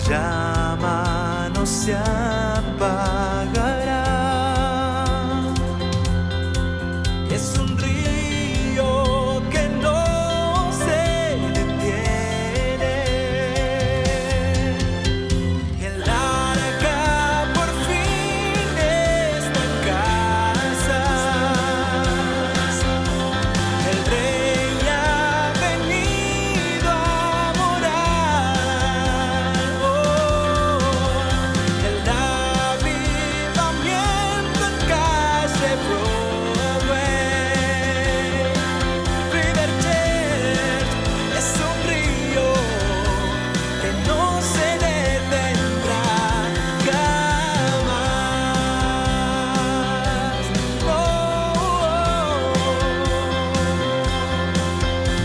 llama no se apagará. Es un río que no se detiene. El arca por fin está en casa. El rey ha venido a morar. El avivamiento en calle Broadway. River Church es un río que no se detendrá jamás. No.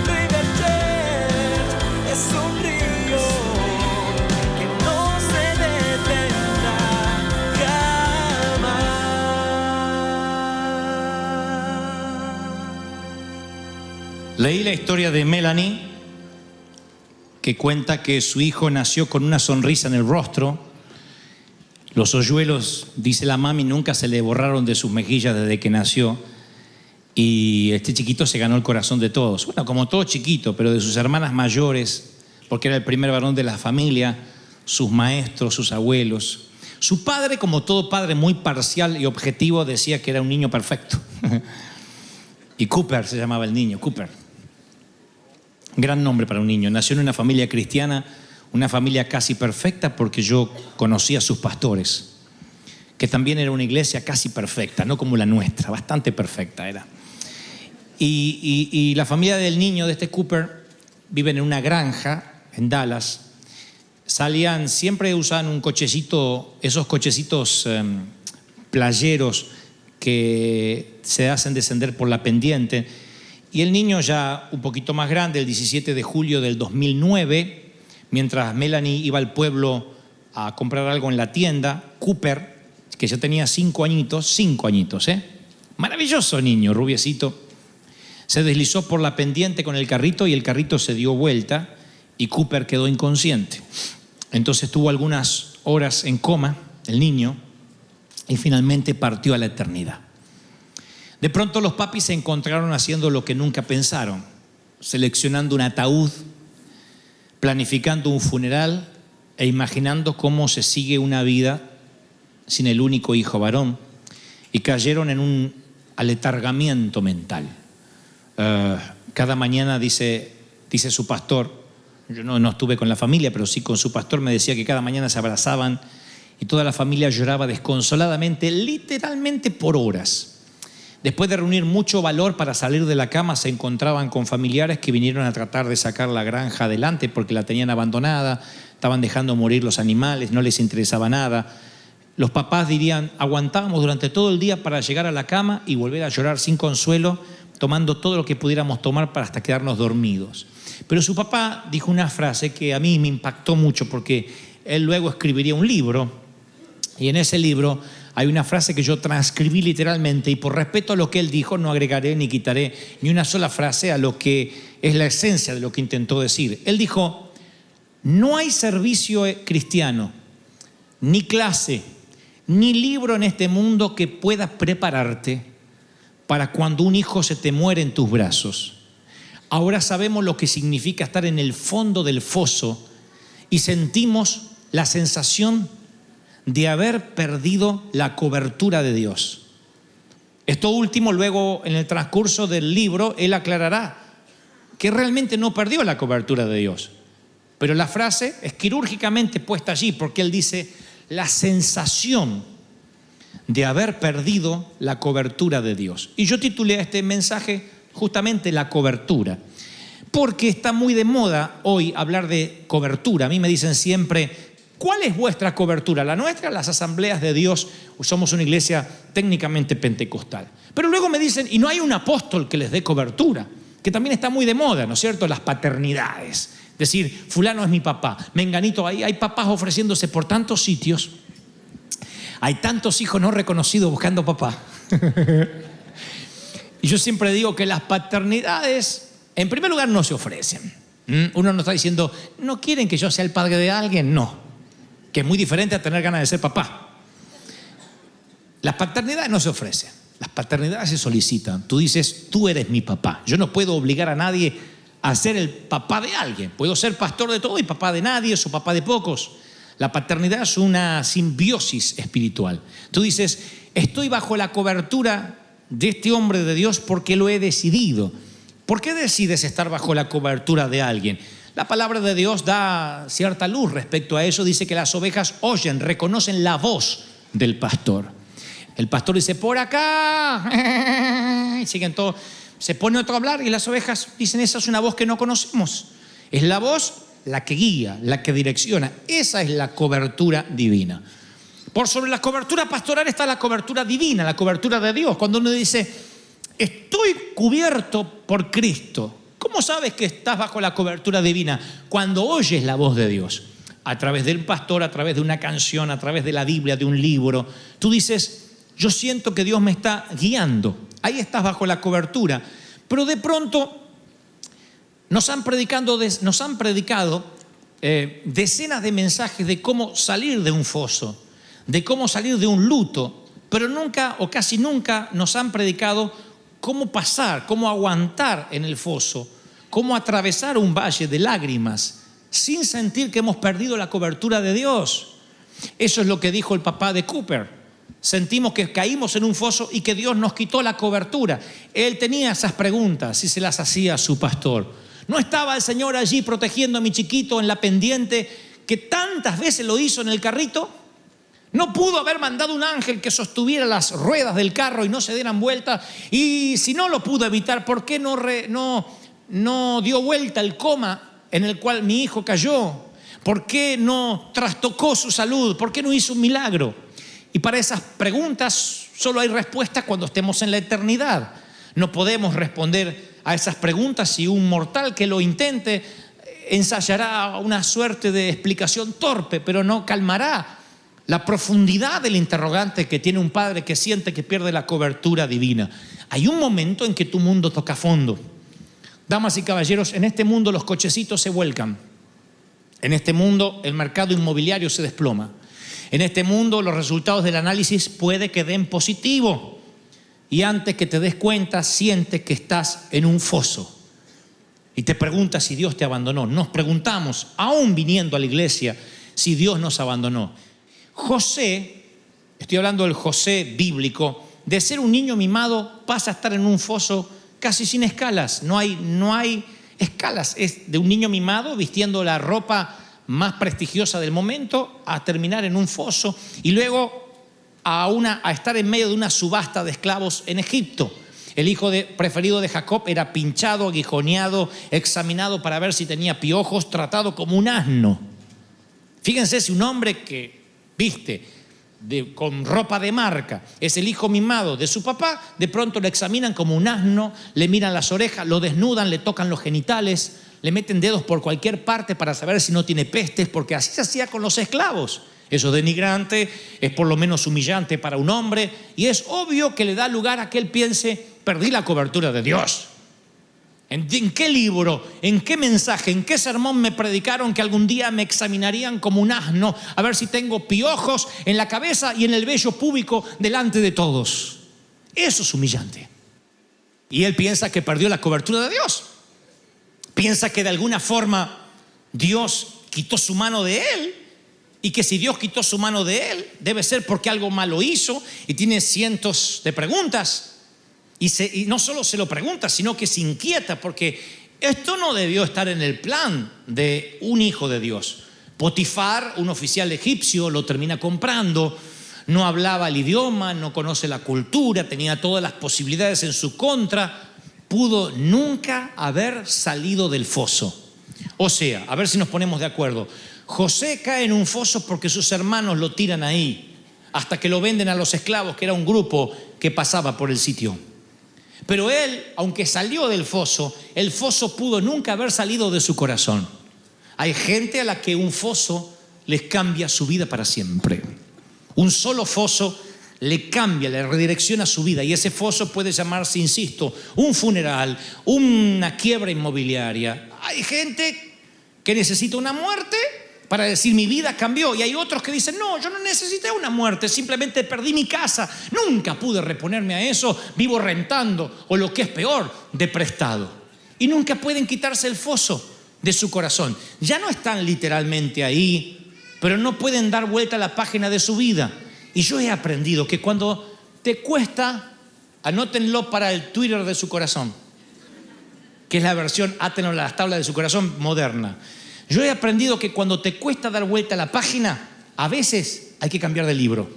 River Church es un río que no se detendrá jamás. Leí la historia de Melanie, que cuenta que su hijo nació con una sonrisa en el rostro. Los hoyuelos, dice la mami, nunca se le borraron de sus mejillas desde que nació. Y este chiquito se ganó el corazón de todos. Bueno, como todo chiquito, pero de sus hermanas mayores, porque era el primer varón de la familia, sus maestros, sus abuelos. Su padre, como todo padre muy parcial y objetivo, decía que era un niño perfecto. Y Cooper se llamaba el niño, Cooper. Gran nombre para un niño. Nació en una familia cristiana, una familia casi perfecta, porque yo conocí a sus pastores, que también era una iglesia casi perfecta, no como la nuestra, bastante perfecta era. Y la familia del niño, de este Cooper, viven en una granja en Dallas. Siempre usaban un cochecito, esos cochecitos playeros que se hacen descender por la pendiente. Y el niño, ya un poquito más grande, el 17 de julio del 2009, mientras Melanie iba al pueblo a comprar algo en la tienda, Cooper, que ya tenía 5 añitos, maravilloso niño, rubiecito, se deslizó por la pendiente con el carrito y el carrito se dio vuelta y Cooper quedó inconsciente. Entonces estuvo algunas horas en coma, el niño, y finalmente partió a la eternidad. De pronto los papis se encontraron haciendo lo que nunca pensaron, seleccionando un ataúd, planificando un funeral e imaginando cómo se sigue una vida sin el único hijo varón, y cayeron en un aletargamiento mental. Cada mañana, dice su pastor, yo no estuve con la familia, pero sí con su pastor, me decía que cada mañana se abrazaban y toda la familia lloraba desconsoladamente, literalmente por horas. Después de reunir mucho valor para salir de la cama, se encontraban con familiares que vinieron a tratar de sacar la granja adelante porque la tenían abandonada, estaban dejando morir los animales, no les interesaba nada. Los papás dirían, aguantábamos durante todo el día para llegar a la cama y volver a llorar sin consuelo, tomando todo lo que pudiéramos tomar para hasta quedarnos dormidos. Pero su papá dijo una frase que a mí me impactó mucho, porque él luego escribiría un libro, y en ese libro hay una frase que yo transcribí literalmente, y por respeto a lo que él dijo no agregaré ni quitaré ni una sola frase a lo que es la esencia de lo que intentó decir. Él dijo, no hay servicio cristiano, ni clase, ni libro en este mundo que pueda prepararte para cuando un hijo se te muere en tus brazos. Ahora sabemos lo que significa estar en el fondo del foso y sentimos la sensación de haber perdido la cobertura de Dios. Esto último, luego en el transcurso del libro, él aclarará que realmente no perdió la cobertura de Dios. Pero la frase es quirúrgicamente puesta allí, porque él dice la sensación de haber perdido la cobertura de Dios. Y yo titulé a este mensaje justamente la cobertura, porque está muy de moda hoy hablar de cobertura. A mí me dicen siempre, ¿cuál es vuestra cobertura? La nuestra, las Asambleas de Dios. Somos una iglesia técnicamente pentecostal. Pero luego me dicen, y no hay un apóstol que les dé cobertura, que también está muy de moda, ¿no es cierto? Las paternidades. Es decir, fulano es mi papá, menganito, ahí hay papás ofreciéndose por tantos sitios. Hay tantos hijos no reconocidos buscando papá. Y yo siempre digo que las paternidades, en primer lugar, no se ofrecen. Uno no está diciendo, ¿no quieren que yo sea el padre de alguien? No. que es muy diferente a tener ganas de ser papá. Las paternidades no se ofrecen, las paternidades se solicitan. Tú dices, tú eres mi papá. Yo no puedo obligar a nadie a ser el papá de alguien. Puedo ser pastor de todo y papá de nadie, o papá de pocos. La paternidad es una simbiosis espiritual. Tú dices, estoy bajo la cobertura de este hombre de Dios porque lo he decidido. ¿Por qué decides estar bajo la cobertura de alguien? La palabra de Dios da cierta luz respecto a eso. Dice que las ovejas oyen, reconocen la voz del pastor. El pastor dice, por acá. Y siguen todos. Se pone otro a hablar y las ovejas dicen, esa es una voz que no conocemos. Es la voz la que guía, la que direcciona. Esa es la cobertura divina. Por sobre la cobertura pastoral está la cobertura divina, la cobertura de Dios. Cuando uno dice, estoy cubierto por Cristo. ¿Cómo sabes que estás bajo la cobertura divina? Cuando oyes la voz de Dios. A través del pastor, a través de una canción, a través de la Biblia, de un libro. Tú dices, yo siento que Dios me está guiando. Ahí estás bajo la cobertura. Pero de pronto nos han predicado decenas de mensajes de cómo salir de un foso, de cómo salir de un luto, pero nunca o casi nunca nos han predicado cómo pasar, cómo aguantar en el foso, cómo atravesar un valle de lágrimas sin sentir que hemos perdido la cobertura de Dios. Eso es lo que dijo el papá de Cooper. Sentimos que caímos en un foso y que Dios nos quitó la cobertura. Él tenía esas preguntas y se las hacía a su pastor. ¿No estaba el Señor allí protegiendo a mi chiquito en la pendiente que tantas veces lo hizo en el carrito? ¿No pudo haber mandado un ángel que sostuviera las ruedas del carro y no se dieran vuelta? Y si no lo pudo evitar, ¿por qué no dio vuelta el coma en el cual mi hijo cayó? ¿Por qué no trastocó su salud? ¿Por qué no hizo un milagro? Y para esas preguntas solo hay respuesta cuando estemos en la eternidad. No podemos responder a esas preguntas si un mortal que lo intente ensayará una suerte de explicación torpe, pero no calmará la profundidad del interrogante que tiene un padre que siente que pierde la cobertura divina. Hay un momento en que tu mundo toca fondo. Damas y caballeros, en este mundo los cochecitos se vuelcan. En este mundo el mercado inmobiliario se desploma. En este mundo los resultados del análisis puede que den positivo. Y antes que te des cuenta, sientes que estás en un foso. Y te preguntas si Dios te abandonó. Nos preguntamos, aún viniendo a la iglesia, si Dios nos abandonó. José, estoy hablando del José bíblico, de ser un niño mimado pasa a estar en un foso casi sin escalas. No hay escalas. Es de un niño mimado vistiendo la ropa más prestigiosa del momento a terminar en un foso y luego a estar en medio de una subasta de esclavos en Egipto. El hijo preferido de Jacob era pinchado, aguijoneado, examinado para ver si tenía piojos, tratado como un asno. Fíjense, si un hombre que viste con ropa de marca es el hijo mimado de su papá, de pronto lo examinan como un asno, le miran las orejas, lo desnudan, le tocan los genitales, le meten dedos por cualquier parte para saber si no tiene pestes, porque así se hacía con los esclavos. Eso es denigrante, es por lo menos humillante para un hombre y es obvio que le da lugar a que él piense, perdí la cobertura de Dios. ¿En qué libro, en qué mensaje, en qué sermón me predicaron que algún día me examinarían como un asno a ver si tengo piojos en la cabeza y en el vello púbico delante de todos? Eso es humillante. Y él piensa que perdió la cobertura de Dios. Piensa que de alguna forma Dios quitó su mano de él y que si Dios quitó su mano de él debe ser porque algo malo hizo y tiene cientos de preguntas y no solo se lo pregunta sino que se inquieta porque esto no debió estar en el plan de un hijo de Dios. Potifar, un oficial egipcio, lo termina comprando, no hablaba el idioma, no conoce la cultura, tenía todas las posibilidades en su contra. Pudo nunca haber salido del foso. O sea, a ver si nos ponemos de acuerdo. José cae en un foso porque sus hermanos lo tiran ahí, hasta que lo venden a los esclavos, que era un grupo que pasaba por el sitio. Pero él, aunque salió del foso, el foso pudo nunca haber salido de su corazón. Hay gente a la que un foso les cambia su vida para siempre. Un solo foso le cambia, le redirecciona su vida y ese foso puede llamarse, insisto, un funeral, una quiebra inmobiliaria. Hay gente que necesita una muerte para decir mi vida cambió. Y hay otros que dicen, no, yo no necesité una muerte, simplemente perdí mi casa, nunca pude reponerme a eso, vivo rentando o lo que es peor, de prestado. Y nunca pueden quitarse el foso de su corazón. Ya no están literalmente ahí, pero no pueden dar vuelta a la página de su vida. Y yo he aprendido que cuando te cuesta, anótenlo para el Twitter de su corazón, que es la versión átenlo a las tablas de su corazón moderna. Yo he aprendido que cuando te cuesta dar vuelta a la página, a veces hay que cambiar de libro.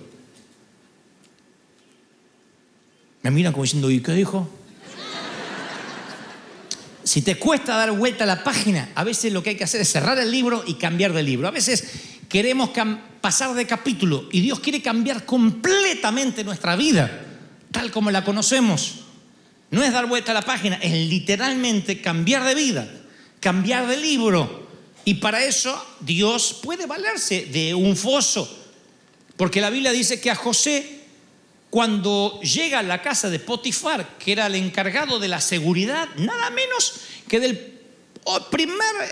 Me miran como diciendo, ¿y qué dijo? Si te cuesta dar vuelta a la página, a veces lo que hay que hacer es cerrar el libro y cambiar de libro. A veces queremos pasar de capítulo y Dios quiere cambiar completamente nuestra vida, tal como la conocemos. No es dar vuelta a la página, es literalmente cambiar de vida, cambiar de libro. Y para eso Dios puede valerse de un foso. Porque la Biblia dice que a José, cuando llega a la casa de Potifar, que era el encargado de la seguridad, nada menos que del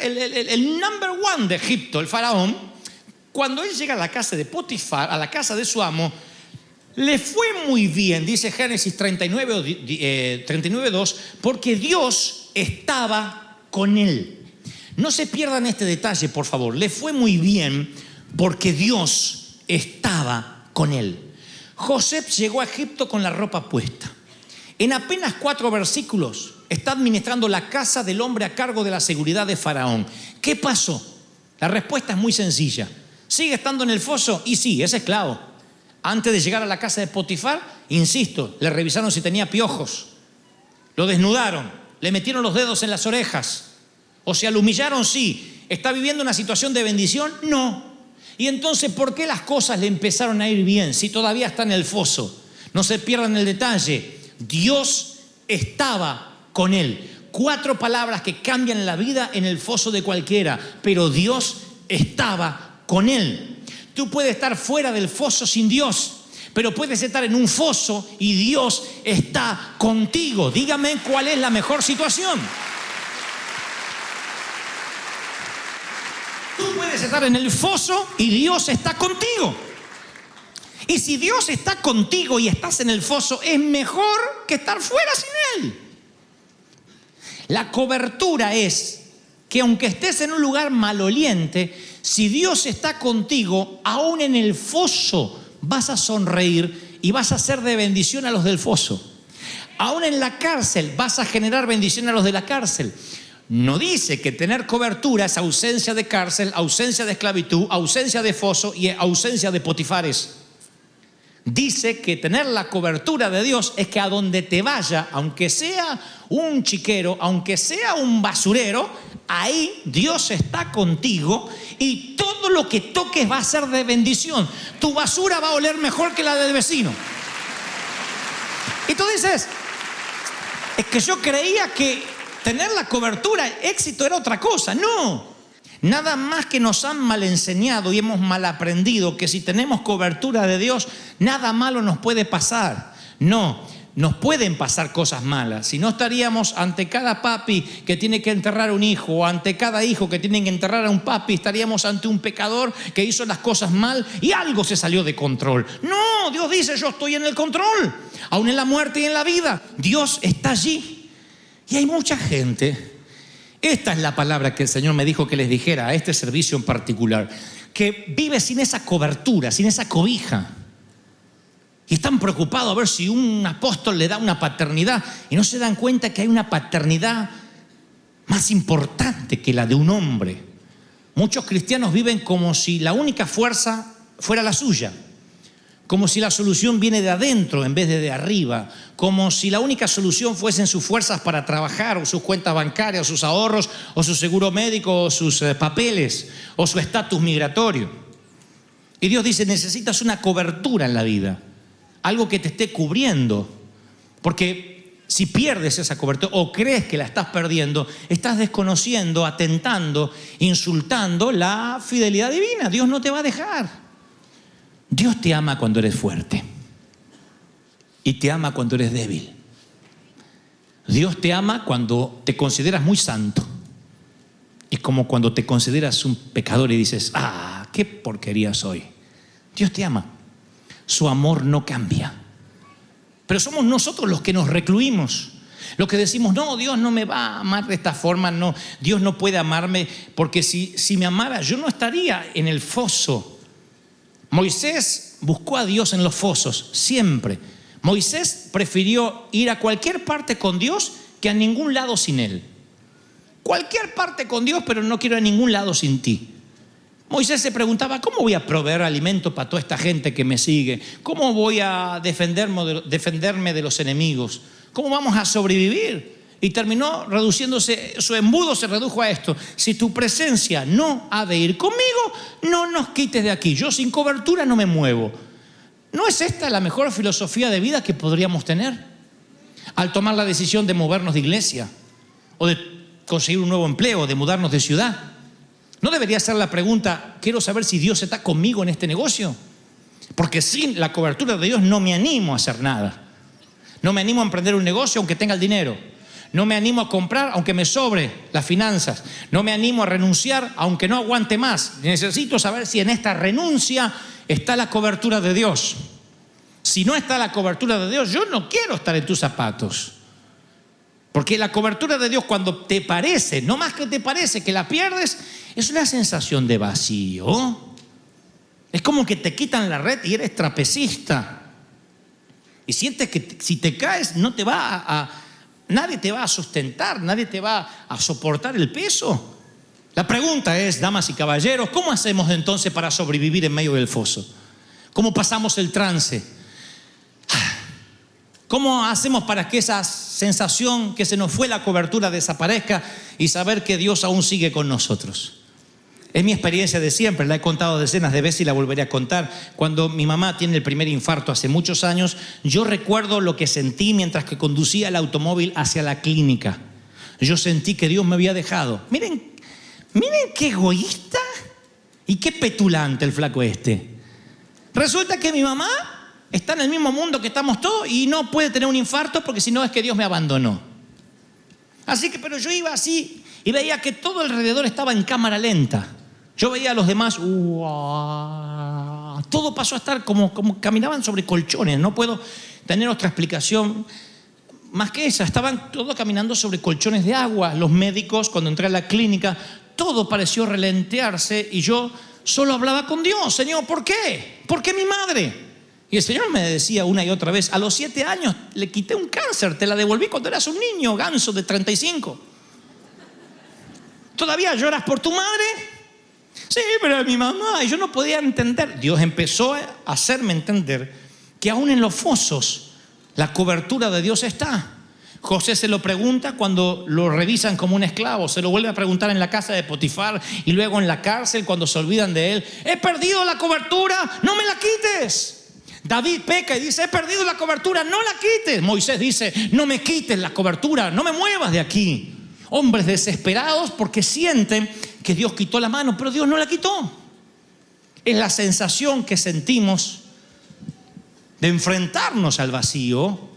el number one de Egipto, el faraón, cuando él llega a la casa de Potifar, a la casa de su amo, le fue muy bien, dice Génesis 39:2, porque Dios estaba con él. No se pierdan este detalle, por favor. Le fue muy bien porque Dios estaba con él. José llegó a Egipto con la ropa puesta. En apenas 4 versículos está administrando la casa del hombre a cargo de la seguridad de Faraón. ¿Qué pasó? La respuesta es muy sencilla. ¿Sigue estando en el foso? Y sí, es esclavo. Antes de llegar a la casa de Potifar, insisto, le revisaron si tenía piojos. Lo desnudaron, le metieron los dedos en las orejas. O sea, lo humillaron, sí. ¿Está viviendo una situación de bendición? No. Y entonces, ¿por qué las cosas le empezaron a ir bien si todavía está en el foso? No se pierdan el detalle. Dios estaba con él. 4 palabras que cambian la vida en el foso de cualquiera, pero Dios estaba con él. Tú puedes estar fuera del foso sin Dios, pero puedes estar en un foso y Dios está contigo. Dígame cuál es la mejor situación. Tú puedes estar en el foso y Dios está contigo. Y si Dios está contigo y estás en el foso, es mejor que estar fuera sin Él. La cobertura es que aunque estés en un lugar maloliente, si Dios está contigo, aún en el foso vas a sonreír y vas a ser de bendición a los del foso. Aún en la cárcel vas a generar bendición a los de la cárcel. No dice que tener cobertura es ausencia de cárcel, ausencia de esclavitud, ausencia de foso y ausencia de potifares. Dice que tener la cobertura de Dios es que a donde te vaya, aunque sea un chiquero, aunque sea un basurero, ahí Dios está contigo y todo lo que toques va a ser de bendición. Tu basura va a oler mejor que la del vecino. Y tú dices, es que yo creía que tener la cobertura, éxito era otra cosa. No, nada más que nos han mal enseñado y hemos mal aprendido que si tenemos cobertura de Dios, nada malo nos puede pasar. No, nos pueden pasar cosas malas. Si no, estaríamos ante cada papi que tiene que enterrar a un hijo, o ante cada hijo que tiene que enterrar a un papi, estaríamos ante un pecador que hizo las cosas mal y algo se salió de control. No, Dios dice, yo estoy en el control, aún en la muerte y en la vida. Dios está allí. Y hay mucha gente, esta es la palabra que el Señor me dijo que les dijera a este servicio en particular, que vive sin esa cobertura, sin esa cobija. Y están preocupados a ver si un apóstol le da una paternidad y no se dan cuenta que hay una paternidad más importante que la de un hombre. Muchos cristianos viven como si la única fuerza fuera la suya. Como si la solución viene de adentro en vez de arriba. Como si la única solución fuesen sus fuerzas para trabajar, o sus cuentas bancarias, o sus ahorros, o su seguro médico, o sus papeles, o su estatus migratorio. Y Dios dice, necesitas una cobertura en la vida. Algo que te esté cubriendo. Porque si pierdes esa cobertura o crees que la estás perdiendo, estás desconociendo, atentando, insultando la fidelidad divina. Dios no te va a dejar. Dios te ama cuando eres fuerte y te ama cuando eres débil. Dios te ama cuando te consideras muy santo Es como cuando te consideras un pecador y dices, qué porquería soy. Dios te ama. Su amor no cambia. Pero somos nosotros los que nos recluimos, los que decimos, no, Dios no me va a amar de esta forma, no, Dios no puede amarme, porque si me amara yo no estaría en el foso. Moisés buscó a Dios en los fosos, siempre. Moisés prefirió ir a cualquier parte con Dios que a ningún lado sin Él. Cualquier parte con Dios, pero no quiero a ningún lado sin ti. Moisés se preguntaba, ¿cómo voy a proveer alimento para toda esta gente que me sigue? ¿Cómo voy a defenderme de los enemigos? ¿Cómo vamos a sobrevivir? Y terminó reduciéndose, su embudo se redujo a esto: si tu presencia no ha de ir conmigo, no nos quites de aquí. Yo sin cobertura no me muevo. ¿No es esta la mejor filosofía de vida que podríamos tener al tomar la decisión de movernos de iglesia o de conseguir un nuevo empleo, de mudarnos de ciudad? ¿No debería ser la pregunta, quiero saber si Dios está conmigo en este negocio? Porque sin la cobertura de Dios no me animo a hacer nada. No me animo a emprender un negocio aunque tenga el dinero. No me animo a comprar aunque me sobre las finanzas. No me animo a renunciar aunque no aguante más. Necesito saber si en esta renuncia está la cobertura de Dios. Si no está la cobertura de Dios, yo no quiero estar en tus zapatos. Porque la cobertura de Dios, cuando te parece, no más que te parece que la pierdes, es una sensación de vacío. Es como que te quitan la red y eres trapecista. Y sientes que si te caes nadie te va a sustentar, nadie te va a soportar el peso. La pregunta es, damas y caballeros, ¿cómo hacemos entonces para sobrevivir en medio del foso? ¿Cómo pasamos el trance? ¿Cómo hacemos para que esa sensación que se nos fue la cobertura desaparezca y saber que Dios aún sigue con nosotros? Es mi experiencia de siempre, la he contado decenas de veces y la volveré a contar. Cuando mi mamá tiene el primer infarto hace muchos años, yo recuerdo lo que sentí mientras que conducía el automóvil hacia la clínica. Yo sentí que Dios me había dejado. Miren qué egoísta y qué petulante el flaco este. Resulta que mi mamá está en el mismo mundo que estamos todos y no puede tener un infarto porque si no es que Dios me abandonó. Así que, pero yo iba así y veía que todo alrededor estaba en cámara lenta. Yo veía a los demás, todo pasó a estar como caminaban sobre colchones. No puedo tener otra explicación más que esa. Estaban todos caminando sobre colchones de agua. Los médicos, cuando entré a la clínica, todo pareció relentearse y yo solo hablaba con Dios. Señor, ¿por qué? ¿Por qué mi madre? Y el Señor me decía una y otra vez, a los 7 años le quité un cáncer, te la devolví cuando eras un niño ganso de 35. ¿Todavía lloras por tu madre? Sí, pero mi mamá. Y yo no podía entender. Dios empezó a hacerme entender que aún en los fosos la cobertura de Dios está. José se lo pregunta cuando lo revisan como un esclavo, se lo vuelve a preguntar en la casa de Potifar y luego en la cárcel cuando se olvidan de él. He perdido la cobertura, no me la quites. David peca y dice, he perdido la cobertura, no la quites. Moisés dice, no me quites la cobertura, no me muevas de aquí. Hombres desesperados porque sienten que Dios quitó la mano, pero Dios no la quitó. Es la sensación que sentimos de enfrentarnos al vacío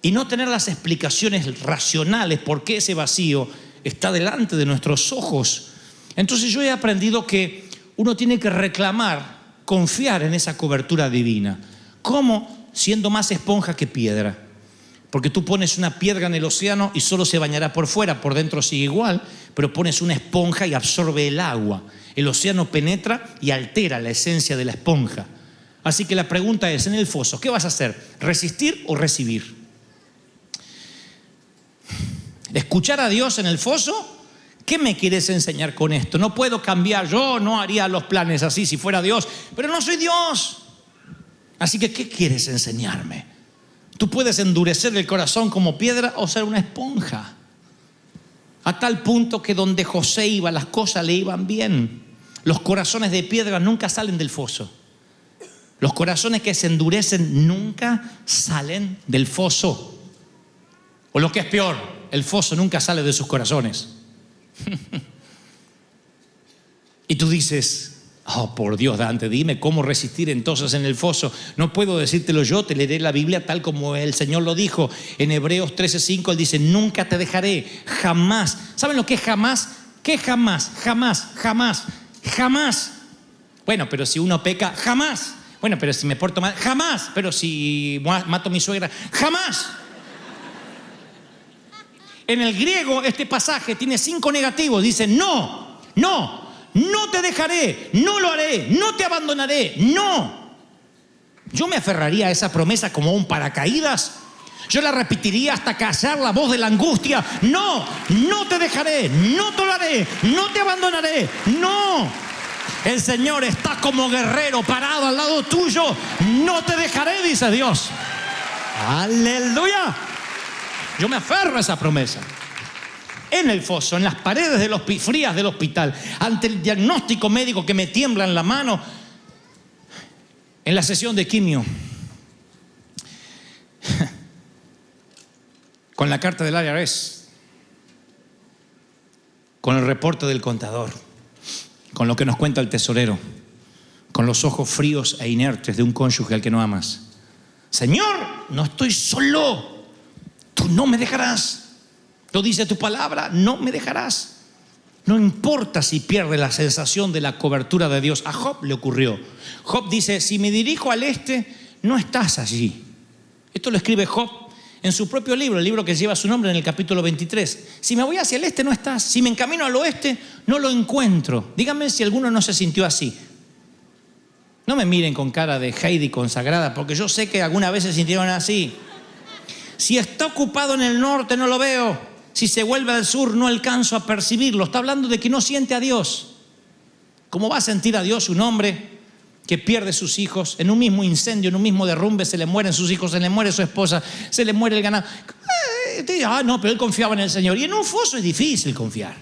y no tener las explicaciones racionales por qué ese vacío está delante de nuestros ojos. Entonces yo he aprendido que uno tiene que reclamar, confiar en esa cobertura divina. ¿Cómo? Siendo más esponja que piedra. Porque tú pones una piedra en el océano y solo se bañará por fuera, por dentro sigue igual, pero pones una esponja y absorbe el agua. El océano penetra y altera la esencia de la esponja. Así que la pregunta es, en el foso, ¿qué vas a hacer? ¿Resistir o recibir? ¿Escuchar a Dios en el foso? ¿Qué me quieres enseñar con esto? No puedo cambiar, yo no haría los planes así si fuera Dios, pero no soy Dios. Así que, ¿qué quieres enseñarme? Tú puedes endurecer el corazón como piedra o ser una esponja. A tal punto que donde José iba, las cosas le iban bien. Los corazones de piedra nunca salen del foso. Los corazones que se endurecen nunca salen del foso. O lo que es peor, el foso nunca sale de sus corazones. Y tú dices, oh, por Dios, Dante, dime cómo resistir entonces en el foso. No puedo decírtelo yo, te leeré la Biblia tal como el Señor lo dijo. En Hebreos 13:5 Él dice, nunca te dejaré, jamás. ¿Saben lo que es jamás? ¿Qué jamás? Jamás, jamás, jamás. Bueno, pero si uno peca, jamás. Bueno, pero si me porto mal, jamás. Pero si mato a mi suegra, jamás. En el griego este pasaje tiene 5 negativos. Dice no, no, no te dejaré, no lo haré, no te abandonaré, no. Yo me aferraría a esa promesa como un paracaídas. Yo la repetiría hasta callar la voz de la angustia. No, no te dejaré, no te lo haré, no te abandonaré, no. El Señor está como guerrero parado al lado tuyo. No te dejaré, dice Dios. Aleluya. Yo me aferro a esa promesa. En el foso, en las paredes frías del hospital, ante el diagnóstico médico que me tiembla en la mano, en la sesión de quimio, con la carta del IRS, con el reporte del contador, con lo que nos cuenta el tesorero, con los ojos fríos e inertes de un cónyuge al que no amas. Señor, no estoy solo. Tú no me dejarás. Lo dice tu palabra, no me dejarás. No importa si pierde la sensación de la cobertura de Dios. A Job le ocurrió. Job dice, si me dirijo al este, no estás allí. Esto lo escribe Job en su propio libro, el libro que lleva su nombre, en el capítulo 23. Si me voy hacia el este, no estás. Si me encamino al oeste, no lo encuentro. Díganme si alguno no se sintió así. No me miren con cara de Heidi consagrada, porque yo sé que alguna vez se sintieron así. Si está ocupado en el norte, no lo veo. Si se vuelve al sur, no alcanzo a percibirlo. Está hablando de que no siente a Dios. ¿Cómo va a sentir a Dios un hombre que pierde sus hijos en un mismo incendio, en un mismo derrumbe? Se le mueren sus hijos, se le muere su esposa, se le muere el ganado. No, pero él confiaba en el Señor. Y en un foso es difícil confiar.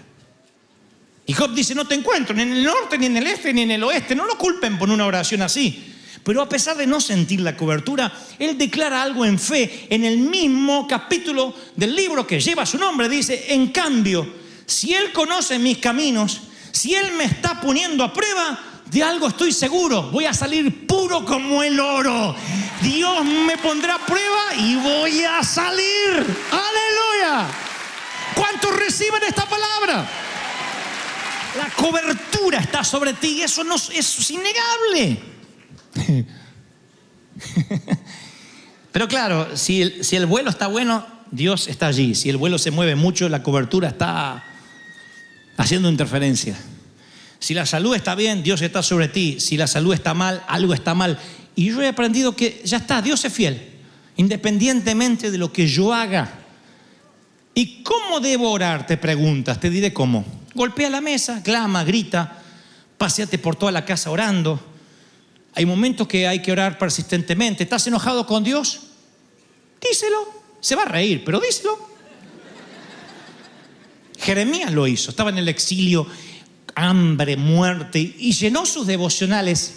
Y Job dice, no te encuentro ni en el norte, ni en el este, ni en el oeste. No lo culpen por una oración así. Pero a pesar de no sentir la cobertura, él declara algo en fe. En el mismo capítulo del libro que lleva su nombre dice, en cambio, si él conoce mis caminos, si él me está poniendo a prueba, de algo estoy seguro, voy a salir puro como el oro. Dios me pondrá a prueba y voy a salir. ¡Aleluya! ¿Cuántos reciben esta palabra? La cobertura está sobre ti y eso es innegable. Pero claro, si el vuelo está bueno, Dios está allí. Si el vuelo se mueve mucho, la cobertura está haciendo interferencia. Si la salud está bien, Dios está sobre ti. Si la salud está mal, algo está mal. Y yo he aprendido que ya está, Dios es fiel, independientemente de lo que yo haga. ¿Y cómo debo orar? Te preguntas, te diré cómo. Golpea la mesa, clama, grita, paséate por toda la casa orando. Hay momentos que hay que orar persistentemente. ¿Estás enojado con Dios? Díselo. Se va a reír, pero díselo. Jeremías lo hizo. Estaba en el exilio, hambre, muerte, y llenó sus devocionales.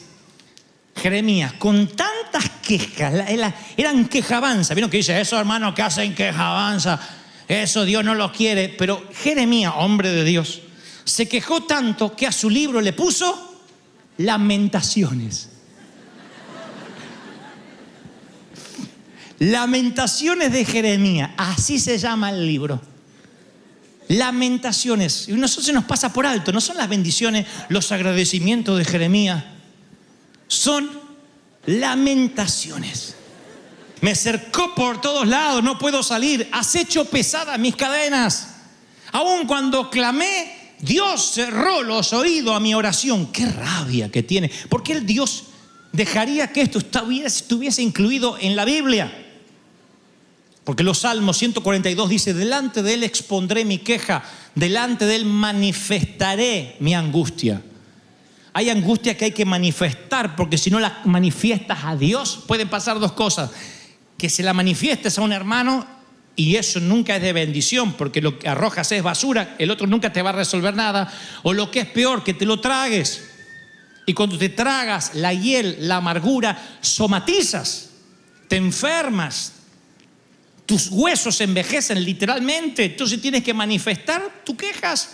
Jeremías, con tantas quejas, eran quejabanza. ¿Vieron que dice, eso hermano que hacen quejabanza? Eso Dios no lo quiere. Pero Jeremías, hombre de Dios, se quejó tanto que a su libro le puso Lamentaciones. Lamentaciones de Jeremías, así se llama el libro. Lamentaciones. Y a nosotros se nos pasa por alto. No son las bendiciones, los agradecimientos de Jeremías. Son lamentaciones. Me cercó por todos lados, no puedo salir. Has hecho pesadas mis cadenas. Aun cuando clamé, Dios cerró los oídos a mi oración. Qué rabia que tiene. ¿Por qué el Dios dejaría que esto estuviese incluido en la Biblia? Porque los Salmos 142 dice, delante de Él expondré mi queja, delante de Él manifestaré mi angustia. Hay angustia que hay que manifestar, porque si no la manifiestas a Dios, pueden pasar dos cosas. Que se la manifiestes a un hermano y eso nunca es de bendición, porque lo que arrojas es basura, el otro nunca te va a resolver nada. O lo que es peor, que te lo tragues. Y cuando te tragas la hiel, la amargura, somatizas, te enfermas. Tus huesos envejecen literalmente, entonces tienes que manifestar tus quejas.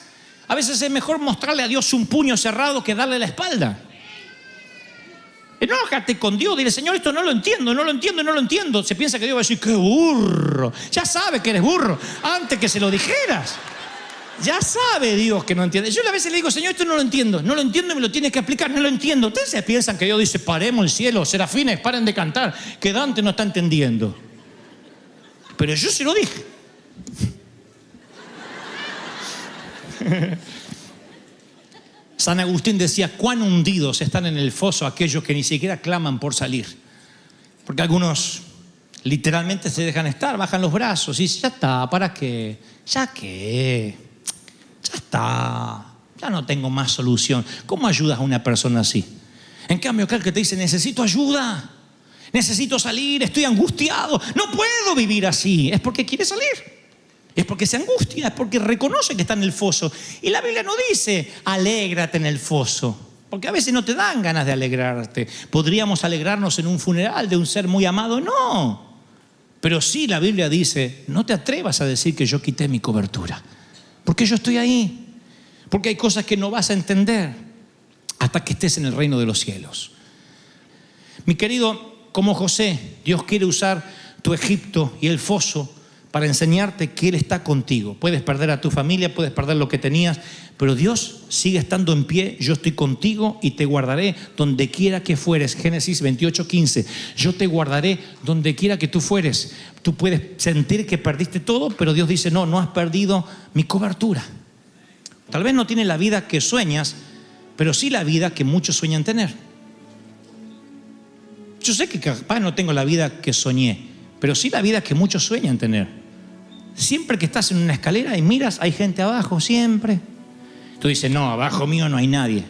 A veces es mejor mostrarle a Dios un puño cerrado que darle la espalda. Enójate con Dios, dile, Señor, esto no lo entiendo, no lo entiendo, no lo entiendo. Se piensa que Dios va a decir, qué burro. Ya sabe que eres burro, antes que se lo dijeras. Ya sabe Dios que no entiende. Yo a veces le digo, Señor, esto no lo entiendo y me lo tienes que explicar, no lo entiendo. Ustedes se piensan que Dios dice, paremos el cielo, serafines, paren de cantar, que Dante no está entendiendo. Pero yo se lo dije. San Agustín decía, cuán hundidos están en el foso aquellos que ni siquiera claman por salir. Porque algunos literalmente se dejan estar, bajan los brazos y dicen, ya está, ¿para qué? ¿Ya qué? Ya está, ya no tengo más solución. ¿Cómo ayudas a una persona así? En cambio, aquel que te dice, necesito ayuda, necesito salir, estoy angustiado, no puedo vivir así, es porque quiere salir. Es porque se angustia, es porque reconoce que está en el foso. Y la Biblia no dice, alégrate en el foso. Porque a veces no te dan ganas de alegrarte. ¿Podríamos alegrarnos en un funeral de un ser muy amado? No. Pero sí la Biblia dice, no te atrevas a decir que yo quité mi cobertura. Porque yo estoy ahí. Porque hay cosas que no vas a entender hasta que estés en el reino de los cielos. Mi querido, como José, Dios quiere usar tu Egipto y el foso para enseñarte que Él está contigo. Puedes perder a tu familia, puedes perder lo que tenías, pero Dios sigue estando en pie. Yo estoy contigo y te guardaré donde quiera que fueres. Génesis 28:15. Yo te guardaré donde quiera que tú fueres. Tú puedes sentir que perdiste todo, pero Dios dice, no, no has perdido mi cobertura. Tal vez no tienes la vida que sueñas, pero sí la vida que muchos sueñan tener. Yo sé que capaz no tengo la vida que soñé, pero sí la vida que muchos sueñan tener. Siempre que estás en una escalera y miras, hay gente abajo, siempre. Tú dices, no, abajo mío no hay nadie.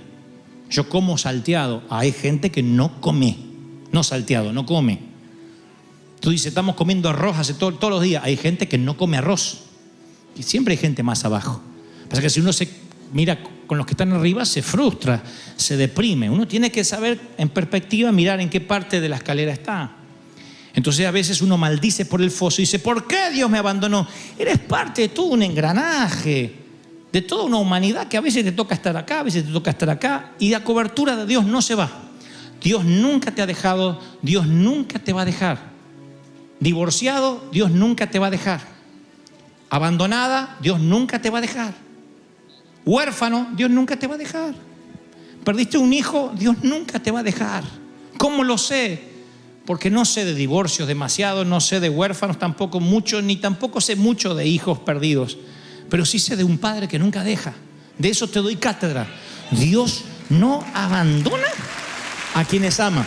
Yo como salteado. Hay gente que no come. No salteado, no come. Tú dices, estamos comiendo arroz todos los días. Hay gente que no come arroz. Y siempre hay gente más abajo. Pasa que si uno se mira con los que están arriba, se frustra, se deprime. Uno tiene que saber en perspectiva, mirar en qué parte de la escalera está. Entonces a veces uno maldice por el foso y dice, ¿por qué Dios me abandonó? Eres parte de todo un engranaje, de toda una humanidad que a veces te toca estar acá, a veces te toca estar acá, y la cobertura de Dios no se va. Dios nunca te ha dejado, Dios nunca te va a dejar. Divorciado, Dios nunca te va a dejar. Abandonada, Dios nunca te va a dejar. Huérfano, Dios nunca te va a dejar. Perdiste un hijo, Dios nunca te va a dejar. ¿Cómo lo sé? Porque no sé de divorcios demasiado, no sé de huérfanos tampoco mucho, ni tampoco sé mucho de hijos perdidos. Pero sí sé de un padre que nunca deja. De eso te doy cátedra. Dios no abandona a quienes ama.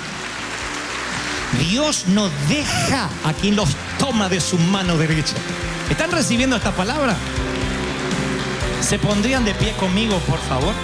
Dios no deja a quien los toma de su mano derecha. ¿Están recibiendo esta palabra? ¿Se pondrían de pie conmigo, por favor?